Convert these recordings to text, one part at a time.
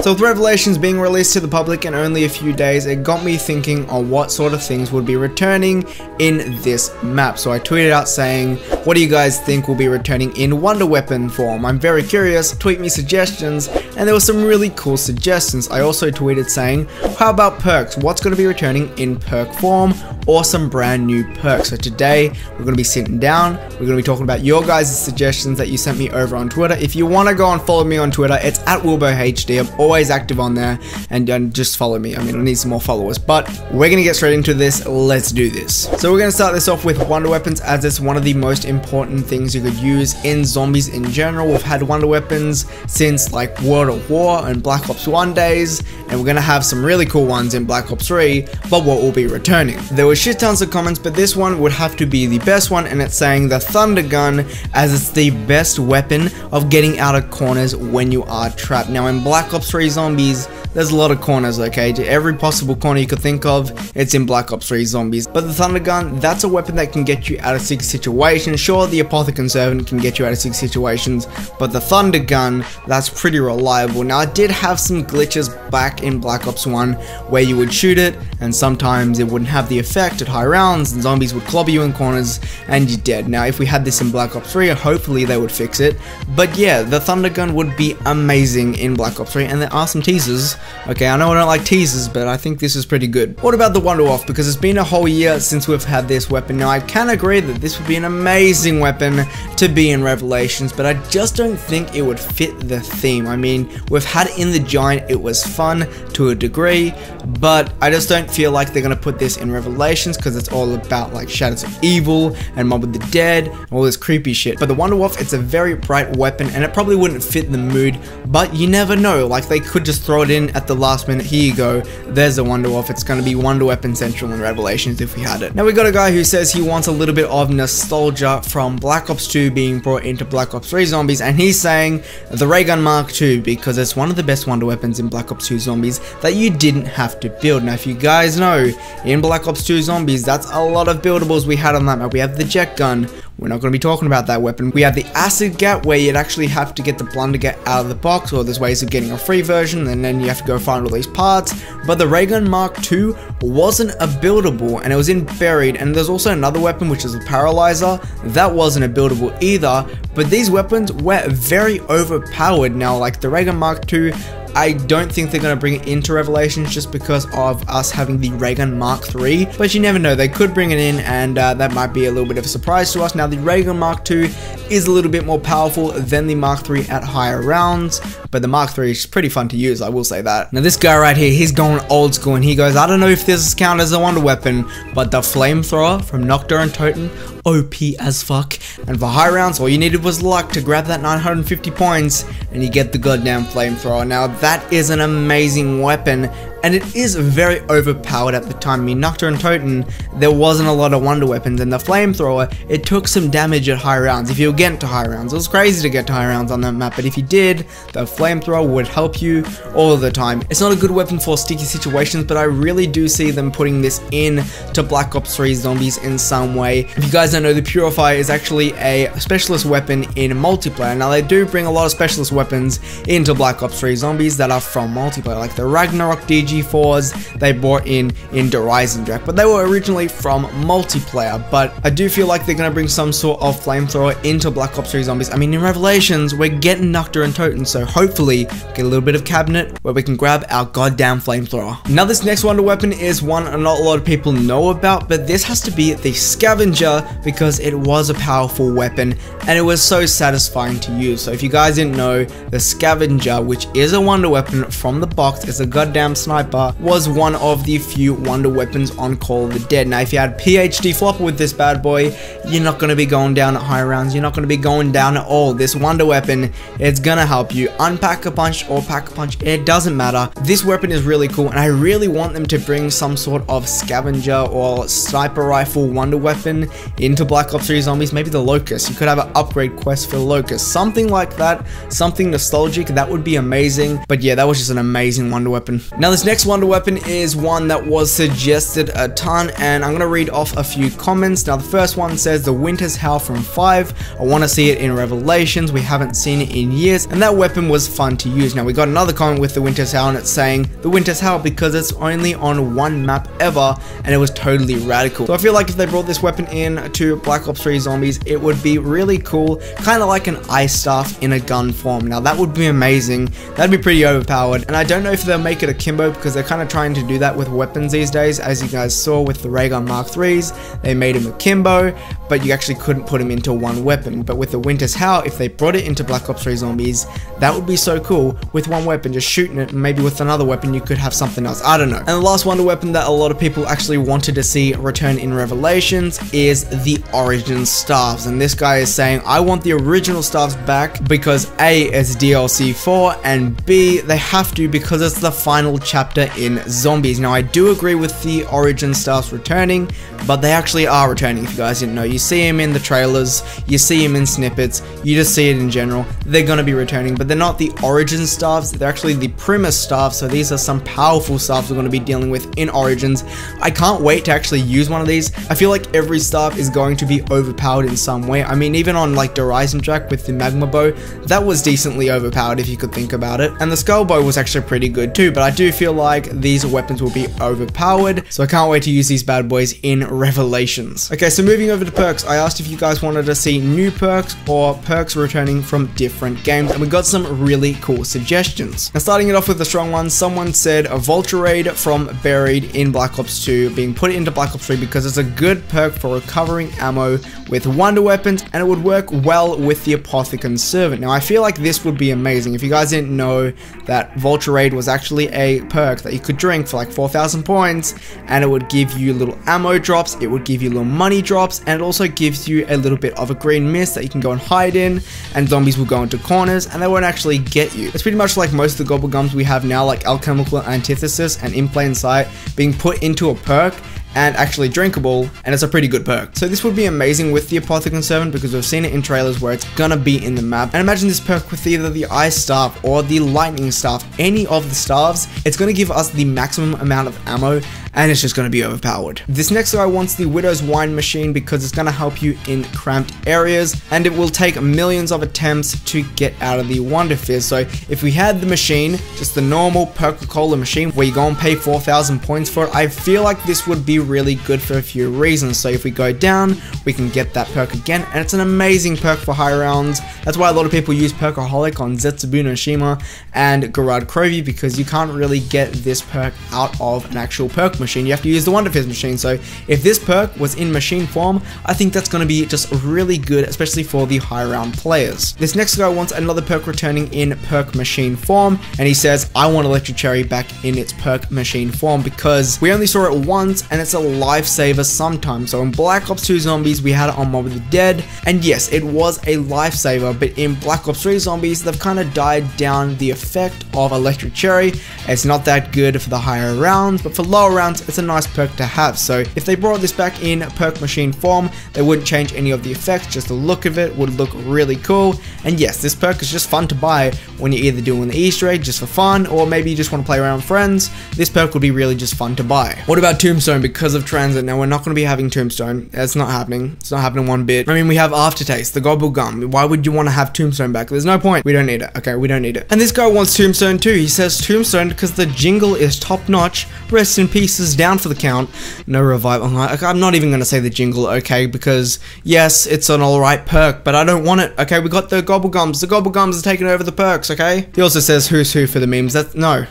So with Revelations being released to the public in only a few days, it got me thinking on what sort of things would be returning in this map. So I tweeted out saying, what do you guys think will be returning in Wonder Weapon form? I'm very curious, tweet me suggestions, and there were some really cool suggestions. I also tweeted saying, how about perks? What's going to be returning in perk form or some brand new perks? So today we're going to be sitting down, we're going to be talking about your guys' suggestions that you sent me over on Twitter. If you want to go and follow me on Twitter, it's at WilboHD. I'm always active on there, and just follow me. I mean, I need some more followers, but we're going to get straight into this. Let's do this. So we're going to start this off with Wonder Weapons, as it's one of the most important things you could use in zombies in general. We've had Wonder Weapons since like World at War and Black Ops 1 days, and we're going to have some really cool ones in Black Ops 3, but what will be returning? There were shit tons of comments, but this one would have to be the best one, and it's saying the Thunder Gun, as it's the best weapon of getting out of corners when you are trapped. Now in Black Ops 3 Zombies, there's a lot of corners, okay? To every possible corner you could think of, it's in Black Ops 3 Zombies. But the Thunder Gun, that's a weapon that can get you out of 6 situations. Sure, the Apothecary Servant can get you out of 6 situations, but the Thunder Gun, that's pretty reliable. Now, it did have some glitches back in Black Ops 1 where you would shoot it, and sometimes it wouldn't have the effect at high rounds, and zombies would clobber you in corners, and you're dead. Now, if we had this in Black Ops 3, hopefully they would fix it. But yeah, the Thunder Gun would be amazing in Black Ops 3, and there are some teasers. Okay, I know I don't like teasers, but I think this is pretty good. What about the Wonder Waff? Because it's been a whole year since we've had this weapon. Now, I can agree that this would be an amazing weapon to be in Revelations, but I just don't think it would fit the theme. I mean, we've had it in the Giant, it was fun to a degree, but I just don't feel like they're gonna put this in Revelations because it's all about like Shadows of Evil and Mob of the Dead, all this creepy shit. But the Wonder Waff, it's a very bright weapon, and it probably wouldn't fit the mood, but you never know. Like, they could just throw it in at the last minute. Here you go, there's the Wonder Waff. It's going to be Wonder Weapon Central in Revelations if we had it. Now we got a guy who says he wants a little bit of nostalgia from Black Ops 2 being brought into Black Ops 3 Zombies, and he's saying the Ray Gun Mark II because it's one of the best Wonder Weapons in Black Ops 2 Zombies that you didn't have to build. Now, if you guys know, in Black Ops 2 Zombies, that's a lot of buildables we had on that map. We have the Jet Gun. We're not going to be talking about that weapon. We have the Acid Gat, where you'd actually have to get the Blunder Gat out of the box, or there's ways of getting a free version, and then you have to go find all these parts. But the Ray Gun Mark II wasn't a buildable, and it was in Buried, and there's also another weapon, which is the Paralyzer. That wasn't a buildable either, but these weapons were very overpowered. Now, like the Ray Gun Mark II, I don't think they're going to bring it into Revelations just because of us having the Ray Gun Mark III, but you never know, they could bring it in, and that might be a little bit of a surprise to us. Now, the Ray Gun Mark II is a little bit more powerful than the Mark III at higher rounds, but the Mark III is pretty fun to use, I will say that. Now, this guy right here, he's going old school, and he goes, I don't know if this counts as a Wonder Weapon, but the Flamethrower from Nocturne and Toten, OP as fuck, and for high rounds, all you needed was luck to grab that 950 points, and you get the goddamn Flamethrower. Now, that is an amazing weapon, and it is very overpowered at the time. I mean, Nocturne and Toten, there wasn't a lot of Wonder Weapons, and the Flamethrower, it took some damage at high rounds, if you were getting to high rounds. It was crazy to get to high rounds on that map, but if you did, the Flamethrower would help you all the time. It's not a good weapon for sticky situations, but I really do see them putting this in to Black Ops 3 Zombies in some way. If you guys don't know, the Purifier is actually a specialist weapon in multiplayer. Now, they do bring a lot of specialist weapons into Black Ops 3 Zombies that are from multiplayer, like the Ragnarok DG4s they brought in the Rising Drac, but they were originally from multiplayer. But I do feel like they're going to bring some sort of Flamethrower into Black Ops 3 Zombies. I mean, in Revelations, we're getting Nocturne and Toten, so hopefully get a little bit of cabinet where we can grab our goddamn Flamethrower. Now, this next Wonder Weapon is one not a lot of people know about, but this has to be the Scavenger because it was a powerful weapon and it was so satisfying to use. So if you guys didn't know, the Scavenger, which is a Wonder Weapon from the box, is a goddamn sniper, was one of the few Wonder Weapons on Call of the Dead. Now, if you had PhD Flopper with this bad boy, you're not going to be going down at high rounds, you're not going to be going down at all. This Wonder Weapon, it's going to help you unpack a punch or pack a punch, it doesn't matter. This weapon is really cool, and I really want them to bring some sort of Scavenger or sniper rifle Wonder Weapon into Black Ops 3 Zombies. Maybe the Locust, you could have an upgrade quest for Locust, something like that, something nostalgic, that would be amazing. But yeah, that was just an amazing Wonder Weapon. Now, this next wonder weapon is one that was suggested a ton, and I'm gonna read off a few comments. Now the first one says the Winter's Howl from 5. I want to see it in Revelations. We haven't seen it in years, and that weapon was fun to use. Now we got another comment with the Winter's Howl, and it's saying the Winter's Howl because it's only on one map ever, and it was totally radical. So I feel like if they brought this weapon in to Black Ops 3 Zombies, it would be really cool, kind of like an ice staff in a gun form. Now that would be amazing. That'd be pretty overpowered, and I don't know if they'll make it a Kimbo because they're kind of trying to do that with weapons these days. As you guys saw with the Ray Gun Mark 3s, they made him a Kimbo, but you actually couldn't put him into one weapon. But with the Winter's Howl, if they brought it into Black Ops 3 Zombies, that would be so cool. With one weapon, just shooting it, and maybe with another weapon you could have something else. I don't know. And the last wonder weapon that a lot of people actually wanted to see return in Revelations is the Origin Staffs. And this guy is saying, I want the original staffs back because A, it's DLC 4, and B, they have to because it's the final chapter in Zombies. Now I do agree with the Origin Staffs returning, but they actually are returning. If you guys didn't know, you see him in the trailers, you see him in snippets, you just see it in general. They're gonna be returning, but they're not the Origin staffs, they're actually the Primus staffs. So these are some powerful staffs we're gonna be dealing with in Origins. I can't wait to actually use one of these. I feel like every staff is going to be overpowered in some way. I mean, even on like the Horizon track with the Magma Bow, that was decently overpowered if you could think about it. And the Skull Bow was actually pretty good too, but I do feel like these weapons will be overpowered. So I can't wait to use these bad boys in Revelations. Okay, so moving over to perks, I asked if you guys wanted to see new perks or perks returning from different games, and we got some really cool suggestions. Now starting it off with the strong ones, someone said a Vulture Raid from Buried in Black Ops 2 being put into Black Ops 3 because it's a good perk for recovering ammo with wonder weapons, and it would work well with the Apothicon Servant. Now I feel like this would be amazing. If you guys didn't know, that Vulture Raid was actually a perk that you could drink for like 4,000 points, and it would give you little ammo drops, it would give you little money drops, and it also gives you a little bit of a green mist that you can go and hide in, and zombies will go into corners and they won't actually get you. It's pretty much like most of the Gobblegums we have now, like Alchemical Antithesis and In Plain Sight being put into a perk and actually drinkable, and it's a pretty good perk. So this would be amazing with the Apothicon Servant because we've seen it in trailers where it's gonna be in the map. And imagine this perk with either the Ice Staff or the Lightning Staff, any of the staffs, it's gonna give us the maximum amount of ammo, and it's just going to be overpowered. This next guy wants the Widow's Wine Machine because it's going to help you in cramped areas, and it will take millions of attempts to get out of the Wonder Fizz. So if we had the machine, just the normal Coca-Cola machine where you go and pay 4,000 points for it, I feel like this would be really good for a few reasons. So if we go down, we can get that perk again, and it's an amazing perk for high rounds. That's why a lot of people use Perkaholic on Zetsubu no Shima and Garad Krovi, because you can't really get this perk out of an actual perk machine. You have to use the Wonder Fizz machine. So if this perk was in machine form, I think that's going to be just really good, especially for the high round players. This next guy wants another perk returning in perk machine form, and he says, I want Electric Cherry back in its perk machine form because we only saw it once and it's a lifesaver sometimes. So in Black Ops 2 Zombies, we had it on Mob of the Dead, and yes, it was a lifesaver, but in Black Ops 3 Zombies, they've kind of died down the effect of Electric Cherry. It's not that good for the higher rounds, but for lower rounds, it's a nice perk to have. So if they brought this back in perk machine form, they wouldn't change any of the effects, just the look of it would look really cool. And yes, this perk is just fun to buy when you're either doing the Easter egg just for fun, or maybe you just want to play around with friends. This perk would be really just fun to buy. What about Tombstone because of Transit? Now we're not going to be having Tombstone. It's not happening. It's not happening one bit. I mean, we have Aftertaste, the Gobble Gum. Why would you want to have Tombstone back? There's no point. We don't need it. Okay, we don't need it. And this guy wants Tombstone too. He says Tombstone because the jingle is top notch. Rest in pieces, down for the count. No revival. I'm not even going to say the jingle, okay, because yes, it's an alright perk, but I don't want it, okay? We got the Gobblegums. The Gobblegums are taking over the perks, okay? He also says who's who for the memes. That's no.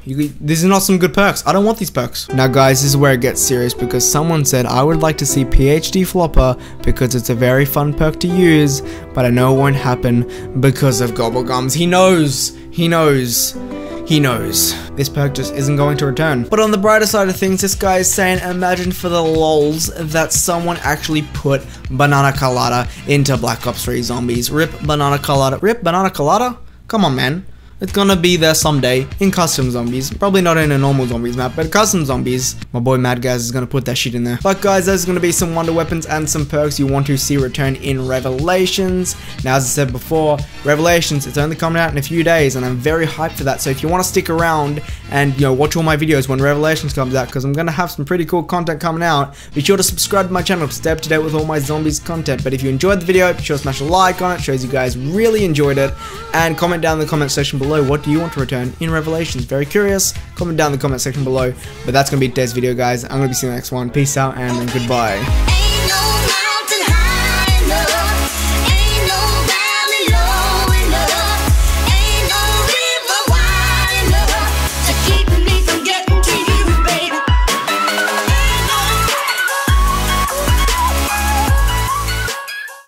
These are not some good perks. I don't want these perks. Now guys, this is where it gets serious because someone said I would like to see PhD Flopper because it's a very fun perk to use, but I know it won't happen because of Gobblegums. He knows. He knows. This perk just isn't going to return. But on the brighter side of things, this guy is saying, imagine for the lols that someone actually put Banana Colada into Black Ops 3 Zombies. Rip Banana Colada. Rip Banana Colada? Come on, man. It's gonna be there someday in custom zombies. Probably not in a normal zombies map, but custom zombies. My boy Mad Gaz is gonna put that shit in there. But guys, there's gonna be some wonder weapons and some perks you want to see return in Revelations. Now, as I said before, Revelations, it's only coming out in a few days, and I'm very hyped for that. So if you want to stick around and you know, watch all my videos when Revelations comes out, because I'm gonna have some pretty cool content coming out. Be sure to subscribe to my channel to stay up to date with all my zombies content. But if you enjoyed the video, be sure to smash a like on it, shows you guys really enjoyed it, and comment down in the comment section below, what do you want to return in Revelations? Very curious. Comment down in the comment section below. But that's gonna be today's video, guys. I'm gonna be seeing you in the next one. Peace out and goodbye.